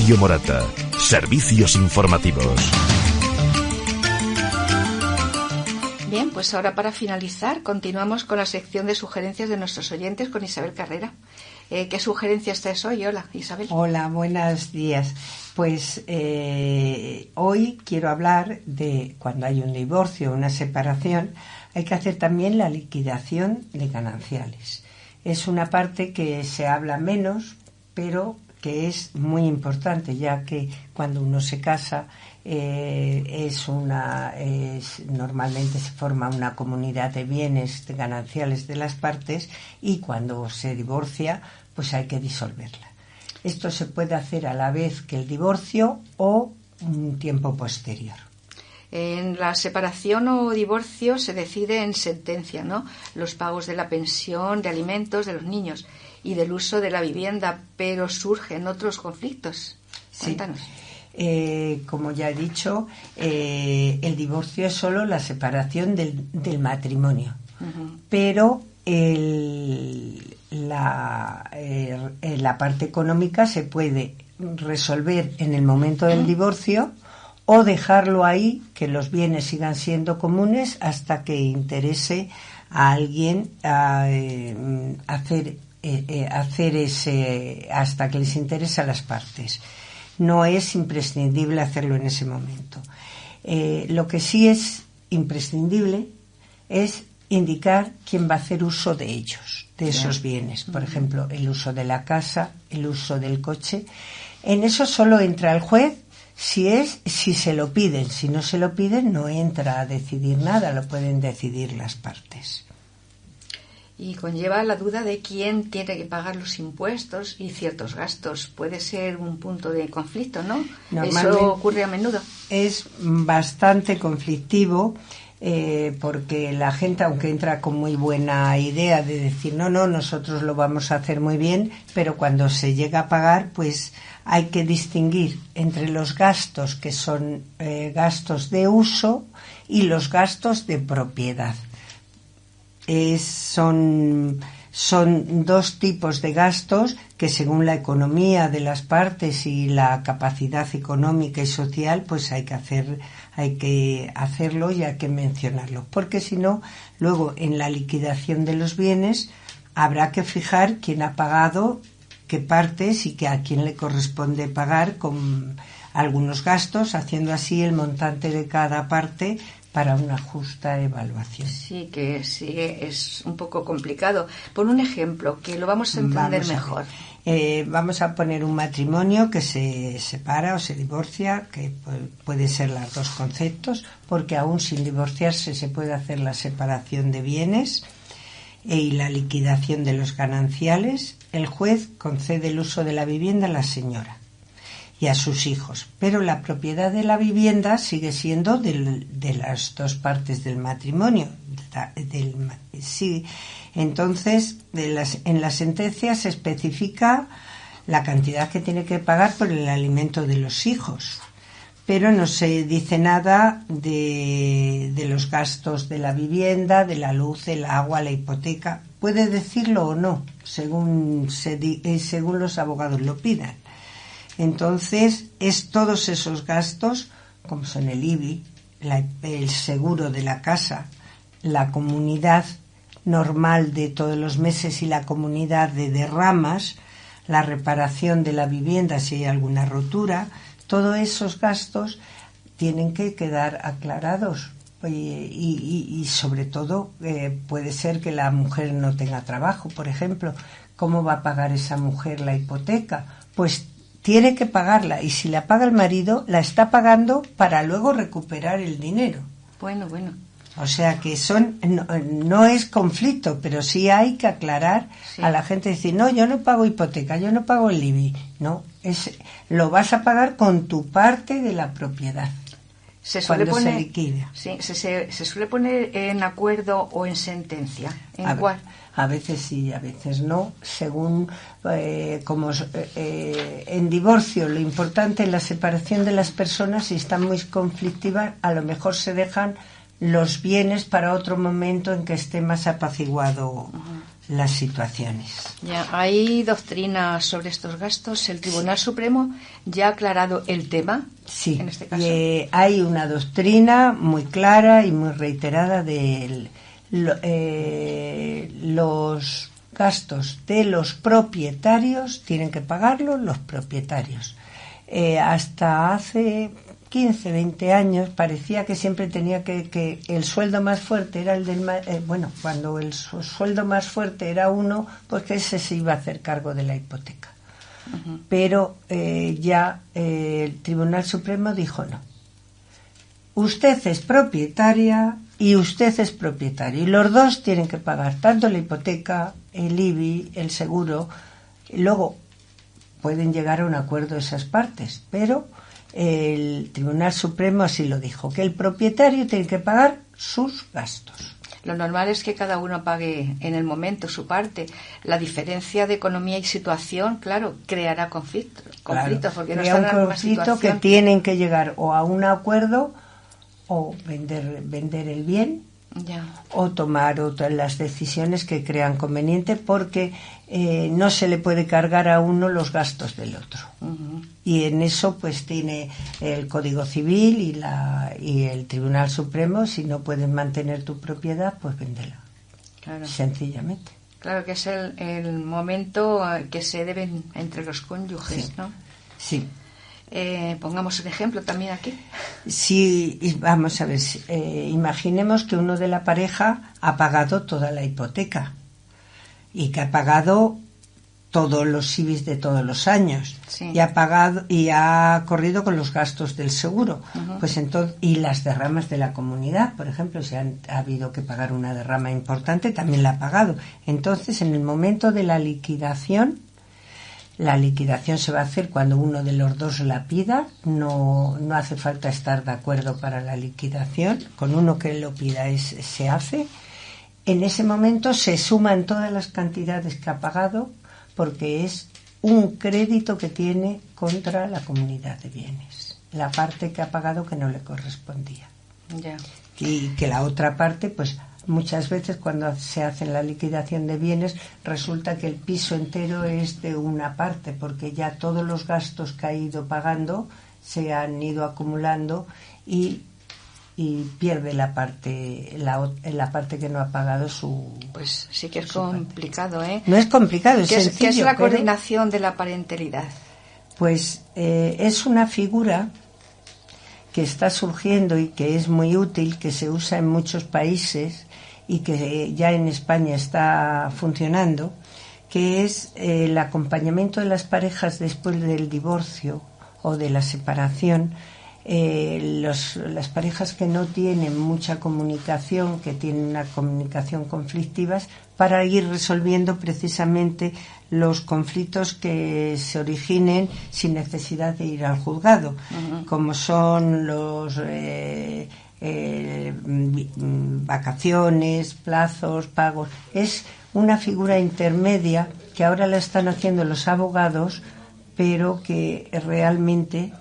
Sergio Morata. Servicios informativos. Bien, pues ahora para finalizar continuamos con la sección de sugerencias de nuestros oyentes con Isabel Carrera. ¿Qué sugerencias traes hoy? Hola, Isabel. Hola, buenos días. Pues hoy quiero hablar de cuando hay un divorcio o una separación, hay que hacer también la liquidación de gananciales. Es una parte que se habla menos, pero que es muy importante, ya que cuando uno se casa normalmente se forma una comunidad de bienes de gananciales de las partes, y cuando se divorcia pues hay que disolverla. Esto se puede hacer a la vez que el divorcio o un tiempo posterior. En la separación o divorcio se decide en sentencia, ¿no? Los pagos de la pensión, de alimentos de los niños y del uso de la vivienda, pero surgen otros conflictos. Cuéntanos. Como ya he dicho, el divorcio es solo la separación del matrimonio, pero la parte económica se puede resolver en el momento del divorcio o dejarlo ahí, que los bienes sigan siendo comunes hasta que interese a alguien hasta que les interese a las partes. No es imprescindible hacerlo en ese momento. Lo que sí es imprescindible es indicar quién va a hacer uso de ellos, de esos bienes. Por ejemplo, el uso de la casa, el uso del coche. En eso solo entra el juez si se lo piden. Si no se lo piden, no entra a decidir nada, lo pueden decidir las partes. Y conlleva la duda de quién tiene que pagar los impuestos y ciertos gastos. Puede ser un punto de conflicto, ¿no? Eso ocurre a menudo. Es bastante conflictivo porque la gente, aunque entra con muy buena idea de decir no, nosotros lo vamos a hacer muy bien, pero cuando se llega a pagar, pues hay que distinguir entre los gastos que son gastos de uso y los gastos de propiedad. Son dos tipos de gastos que, según la economía de las partes y la capacidad económica y social, pues hay que hacerlo y hay que mencionarlo, porque si no, luego en la liquidación de los bienes habrá que fijar quién ha pagado qué partes y a quién le corresponde pagar con algunos gastos, haciendo así el montante de cada parte para una justa evaluación. Sí, es un poco complicado. Pon un ejemplo, que lo vamos a entender mejor. Vamos a poner un matrimonio que se separa o se divorcia, que puede ser los dos conceptos, porque aún sin divorciarse se puede hacer la separación de bienes y la liquidación de los gananciales. El juez concede el uso de la vivienda a la señora y a sus hijos, pero la propiedad de la vivienda sigue siendo de las dos partes del matrimonio. Entonces, en la sentencia se especifica la cantidad que tiene que pagar por el alimento de los hijos, pero no se dice nada de los gastos de la vivienda, de la luz, el agua, la hipoteca. Puede decirlo o no, según los abogados lo pidan. Entonces, es todos esos gastos, como son el IBI, el seguro de la casa, la comunidad normal de todos los meses y la comunidad de derramas, la reparación de la vivienda si hay alguna rotura, todos esos gastos tienen que quedar aclarados. Y sobre todo puede ser que la mujer no tenga trabajo, por ejemplo. ¿Cómo va a pagar esa mujer la hipoteca? Pues tiene que pagarla, y si la paga el marido, la está pagando para luego recuperar el dinero. Bueno. O sea que no es conflicto, pero sí hay que aclarar a la gente, decir, no, yo no pago hipoteca, yo no pago el IBI. No, lo vas a pagar con tu parte de la propiedad. Se liquida. Sí, se suele poner en acuerdo o en sentencia. ¿En cuál? A veces sí, a veces no, según en divorcio lo importante es la separación de las personas. Si están muy conflictivas, a lo mejor se dejan los bienes para otro momento en que esté más apaciguado las situaciones. Ya, hay doctrina sobre estos gastos. ¿El Tribunal Supremo ya ha aclarado el tema? Sí, en este caso. Hay una doctrina muy clara y muy reiterada de los gastos de los propietarios tienen que pagarlos los propietarios. Hasta hace 15, 20 años parecía que siempre tenía que el sueldo más fuerte era el del... cuando el sueldo más fuerte era uno, pues que ese se iba a hacer cargo de la hipoteca. Uh-huh. Pero ya el Tribunal Supremo dijo no. Usted es propietaria y usted es propietario. Y los dos tienen que pagar tanto la hipoteca, el IBI, el seguro. Luego pueden llegar a un acuerdo esas partes, pero el Tribunal Supremo así lo dijo, que el propietario tiene que pagar sus gastos. Lo normal es que cada uno pague en el momento su parte. La diferencia de economía y situación, claro, creará conflictos, porque no están en la misma situación. Que tienen que llegar o a un acuerdo o vender el bien, ya, o tomar las decisiones que crean conveniente, porque no se le puede cargar a uno los gastos del otro. Uh-huh. Y en eso pues tiene el Código Civil y el Tribunal Supremo: si no puedes mantener tu propiedad, pues véndela. Claro. Sencillamente. Claro que es el momento que se deben entre los cónyuges, sí, ¿no? Sí. Pongamos un ejemplo también aquí. Sí, vamos a ver. Imaginemos que uno de la pareja ha pagado toda la hipoteca y que ha pagado todos los IBIs de todos los años, sí, y ha corrido con los gastos del seguro, uh-huh, pues entonces, y las derramas de la comunidad, por ejemplo, si ha habido que pagar una derrama importante, también la ha pagado. Entonces, en el momento de la liquidación se va a hacer cuando uno de los dos la pida. No hace falta estar de acuerdo para la liquidación. Con uno que lo pida se hace. En ese momento se suman todas las cantidades que ha pagado, porque es un crédito que tiene contra la comunidad de bienes, la parte que ha pagado que no le correspondía. Yeah. Y que la otra parte, pues muchas veces cuando se hace la liquidación de bienes resulta que el piso entero es de una parte, porque ya todos los gastos que ha ido pagando se han ido acumulando y pierde la parte que no ha pagado su... Pues sí que es complicado, parte. No es complicado, es sencillo. ¿Qué es la coordinación de la parentalidad? Pues es una figura que está surgiendo y que es muy útil, que se usa en muchos países y que ya en España está funcionando, que es el acompañamiento de las parejas después del divorcio o de la separación. Las parejas que no tienen mucha comunicación, que tienen una comunicación conflictiva, para ir resolviendo precisamente los conflictos que se originen sin necesidad de ir al juzgado, uh-huh, como son los vacaciones, plazos, pagos. Es una figura intermedia que ahora la están haciendo los abogados, pero que realmente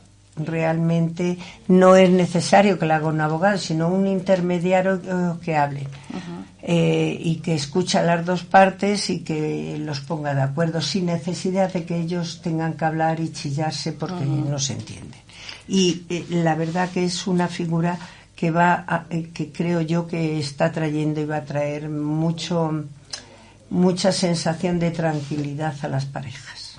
no es necesario que la haga un abogado, sino un intermediario que hable, uh-huh, y que escucha las dos partes y que los ponga de acuerdo sin necesidad de que ellos tengan que hablar y chillarse porque, uh-huh, no se entienden. Y la verdad que es una figura que que creo yo que está trayendo y va a traer mucha sensación de tranquilidad a las parejas.